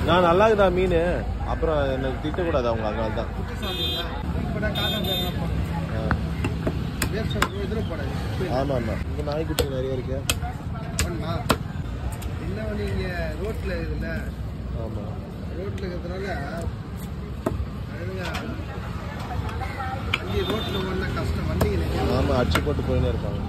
நான் நல்லா இருக்குதா மீன் அப்புறம் எனக்கு திட்டக்கூடாது அவங்க அதனால தான் ஆமாம் ஆமாம் இங்கே நாய்க்குட்டி நிறைய இருக்கு என்ன நீங்க ரோட்ல இருக்குல்ல ஆமாம் ரோட்ல இருக்கிறதுனால வண்டி ரோட்ல ஒன்றா கஷ்டம் வண்டிங்க ஆமாம் அடிச்சு போட்டு போயினே இருப்பாங்க